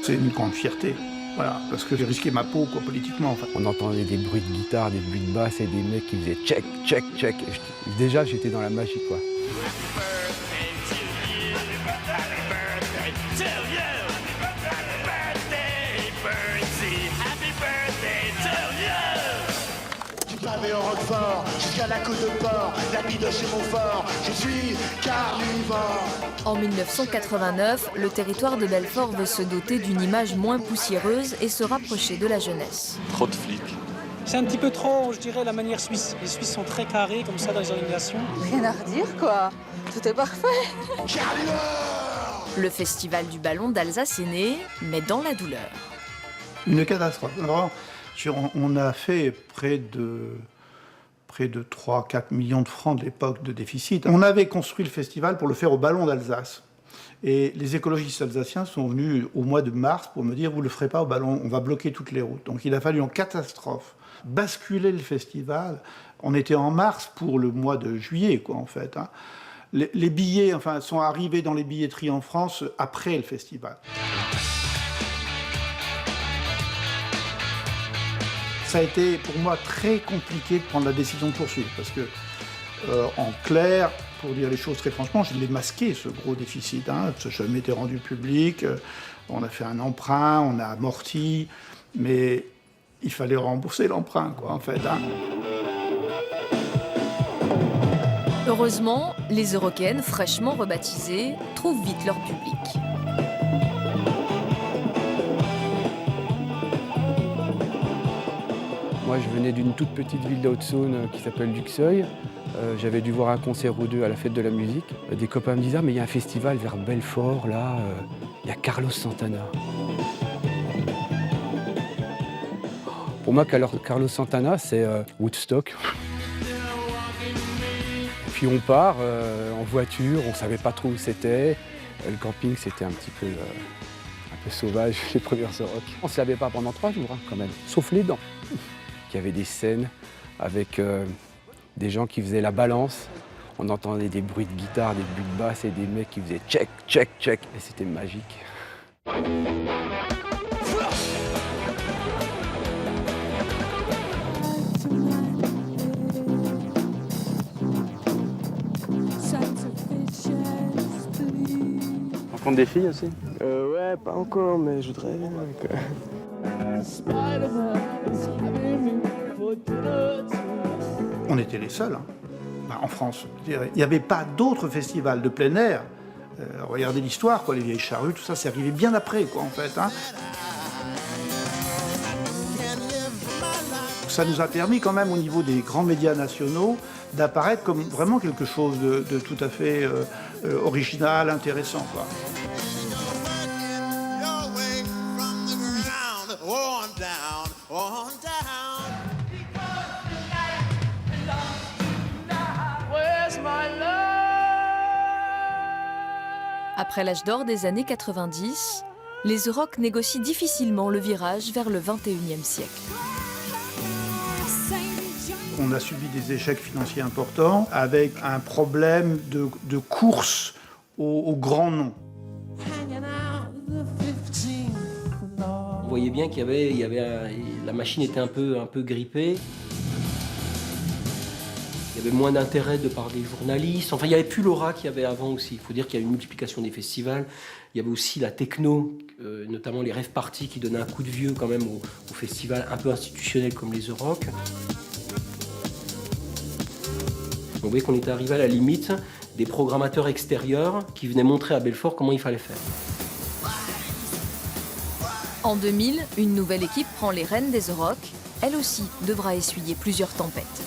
C'est une grande fierté, voilà, parce que j'ai risqué ma peau, quoi, politiquement. Enfin. On entendait des bruits de guitare, des bruits de basse et des mecs qui faisaient check, check, check. Déjà, j'étais dans la magie, quoi. Pavé au Roquefort, jusqu'à la côte de port, l'habit de chez Montfort, je suis carnivore. En 1989, le territoire de Belfort veut se doter d'une image moins poussiéreuse et se rapprocher de la jeunesse. Trop de flics. C'est un petit peu trop, je dirais, la manière suisse. Les Suisses sont très carrés, comme ça, dans les organisations. Rien à redire, quoi. Tout est parfait. Carnivore. Le festival du ballon d'Alsace est né, mais dans la douleur. Une catastrophe. Alors, on a fait près de 3-4 millions de francs de l'époque de déficit. On avait construit le festival pour le faire au Ballon d'Alsace. Et les écologistes alsaciens sont venus au mois de mars pour me dire « vous ne le ferez pas au Ballon, on va bloquer toutes les routes ». Donc il a fallu en catastrophe basculer le festival. On était en mars pour le mois de juillet, quoi, en fait. Hein. Les billets, enfin, sont arrivés dans les billetteries en France après le festival. Ça a été pour moi très compliqué de prendre la décision de poursuivre parce que, en clair, pour dire les choses très franchement, je l'ai masqué ce gros déficit. Hein, ça n'a jamais été rendu public. On a fait un emprunt, on a amorti, mais il fallait rembourser l'emprunt, quoi, en fait. Hein. Heureusement, les Eurocaines, fraîchement rebaptisées, trouvent vite leur public. Moi, je venais d'une toute petite ville de Haute-Saône qui s'appelle Luxeuil. J'avais dû voir un concert ou deux à la fête de la musique. Des copains me disaient « Ah, mais il y a un festival vers Belfort, là, il y a Carlos Santana. » Pour moi, Carlos Santana, c'est Woodstock. Puis on part en voiture, on ne savait pas trop où c'était. Le camping, c'était un petit peu sauvage, les premières rock. On ne se lavait pas pendant 3 jours, hein, quand même, sauf les dents. Il y avait des scènes avec des gens qui faisaient la balance. On entendait des bruits de guitare, des bruits de basse et des mecs qui faisaient check, check, check. Et c'était magique. On rencontre des filles aussi? Ouais, pas encore, mais je voudrais bien. On était les seuls, hein. En France. Il n'y avait pas d'autres festivals de plein air. Regardez l'histoire, quoi, les vieilles charrues, tout ça, c'est arrivé bien après, quoi, en fait. Hein. Ça nous a permis quand même, au niveau des grands médias nationaux, d'apparaître comme vraiment quelque chose de tout à fait original, intéressant, quoi. Après l'âge d'or des années 90, les Euroc négocient difficilement le virage vers le 21e siècle. On a subi des échecs financiers importants avec un problème de course aux grands noms. On voyait bien la machine était un peu grippée. Il y avait moins d'intérêt de part des journalistes. Enfin, il n'y avait plus l'aura qu'il y avait avant aussi. Il faut dire qu'il y a une multiplication des festivals. Il y avait aussi la techno, notamment les rave parties qui donnaient un coup de vieux quand même aux festivals un peu institutionnels comme les Euroc. On voyait qu'on était arrivé à la limite des programmateurs extérieurs qui venaient montrer à Belfort comment il fallait faire. En 2000, une nouvelle équipe prend les rênes des Euroc. Elle aussi devra essuyer plusieurs tempêtes.